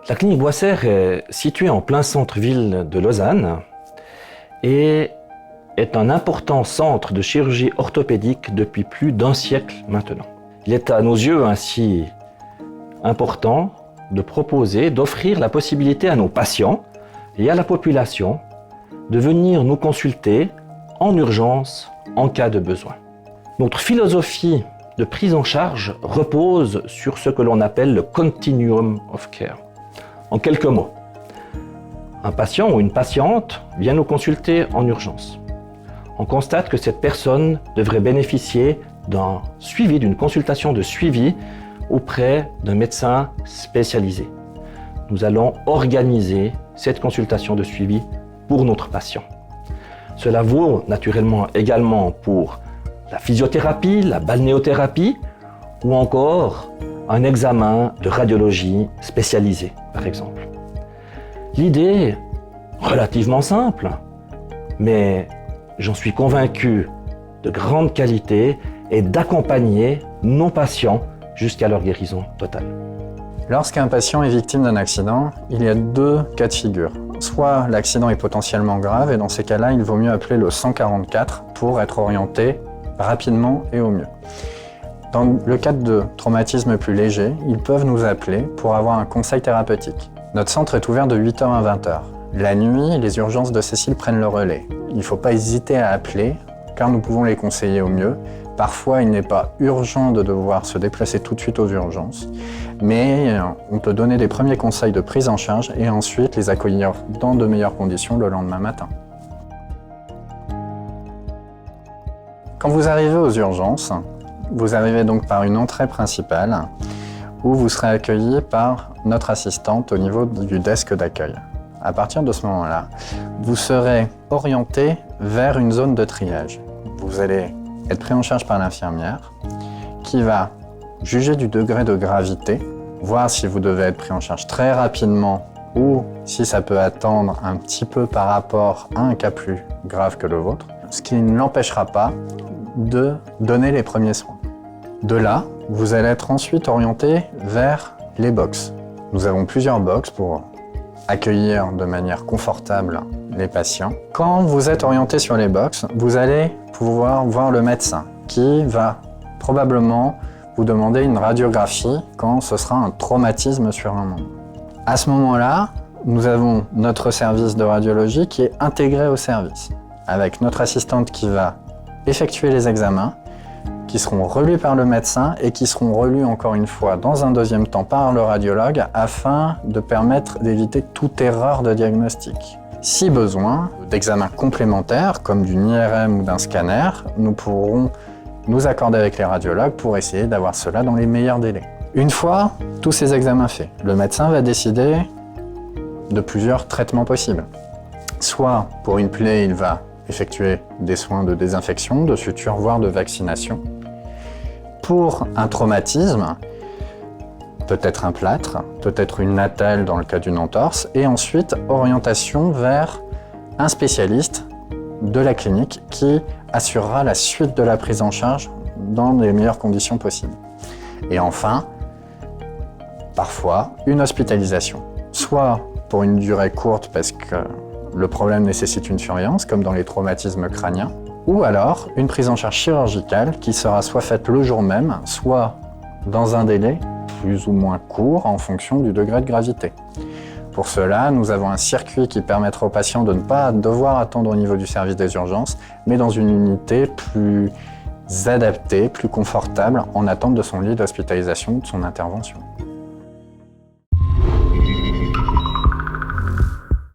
La clinique Boissère est située en plein centre-ville de Lausanne et est un important centre de chirurgie orthopédique depuis plus d'1 siècle maintenant. Il est à nos yeux ainsi important de proposer, d'offrir la possibilité à nos patients et à la population de venir nous consulter en urgence en cas de besoin. Notre philosophie de prise en charge repose sur ce que l'on appelle le continuum of care. En quelques mots, un patient ou une patiente vient nous consulter en urgence. On constate que cette personne devrait bénéficier d'un suivi, d'une consultation de suivi auprès d'un médecin spécialisé. Nous allons organiser cette consultation de suivi pour notre patient. Cela vaut naturellement également pour la physiothérapie, la balnéothérapie ou encore un examen de radiologie spécialisé, par exemple. L'idée, relativement simple, mais j'en suis convaincu de grande qualité, est d'accompagner nos patients jusqu'à leur guérison totale. Lorsqu'un patient est victime d'un accident, il y a 2 cas de figure. Soit l'accident est potentiellement grave et dans ces cas-là, il vaut mieux appeler le 144 pour être orienté rapidement et au mieux. Dans le cadre de traumatismes plus légers, ils peuvent nous appeler pour avoir un conseil thérapeutique. Notre centre est ouvert de 8h à 20h. La nuit, les urgences de Cécile prennent le relais. Il ne faut pas hésiter à appeler car nous pouvons les conseiller au mieux. Parfois, il n'est pas urgent de devoir se déplacer tout de suite aux urgences, mais on peut donner des premiers conseils de prise en charge et ensuite les accueillir dans de meilleures conditions le lendemain matin. Quand vous arrivez aux urgences, vous arrivez donc par une entrée principale où vous serez accueilli par notre assistante au niveau du desk d'accueil. À partir de ce moment-là, vous serez orienté vers une zone de triage. Vous allez être pris en charge par l'infirmière qui va juger du degré de gravité, voir si vous devez être pris en charge très rapidement ou si ça peut attendre un petit peu par rapport à un cas plus grave que le vôtre, ce qui ne l'empêchera pas de donner les premiers soins. De là, vous allez être ensuite orienté vers les box. Nous avons plusieurs box pour accueillir de manière confortable les patients. Quand vous êtes orienté sur les box, vous allez pouvoir voir le médecin qui va probablement vous demander une radiographie quand ce sera un traumatisme sur un membre. À ce moment-là, nous avons notre service de radiologie qui est intégré au service, avec notre assistante qui va effectuer les examens, qui seront relus par le médecin et qui seront relus encore une fois dans un deuxième temps par le radiologue afin de permettre d'éviter toute erreur de diagnostic. Si besoin d'examens complémentaires comme d'une IRM ou d'un scanner, nous pourrons nous accorder avec les radiologues pour essayer d'avoir cela dans les meilleurs délais. Une fois tous ces examens faits, le médecin va décider de plusieurs traitements possibles. Soit pour une plaie, il va effectuer des soins de désinfection, de suture, voire de vaccination. Pour un traumatisme, peut-être un plâtre, peut-être une attelle dans le cas d'une entorse, et ensuite orientation vers un spécialiste de la clinique qui assurera la suite de la prise en charge dans les meilleures conditions possibles. Et enfin, parfois, une hospitalisation, soit pour une durée courte parce que le problème nécessite une surveillance, comme dans les traumatismes crâniens, ou alors une prise en charge chirurgicale qui sera soit faite le jour même, soit dans un délai plus ou moins court en fonction du degré de gravité. Pour cela, nous avons un circuit qui permettra aux patients de ne pas devoir attendre au niveau du service des urgences, mais dans une unité plus adaptée, plus confortable, en attente de son lit d'hospitalisation ou de son intervention.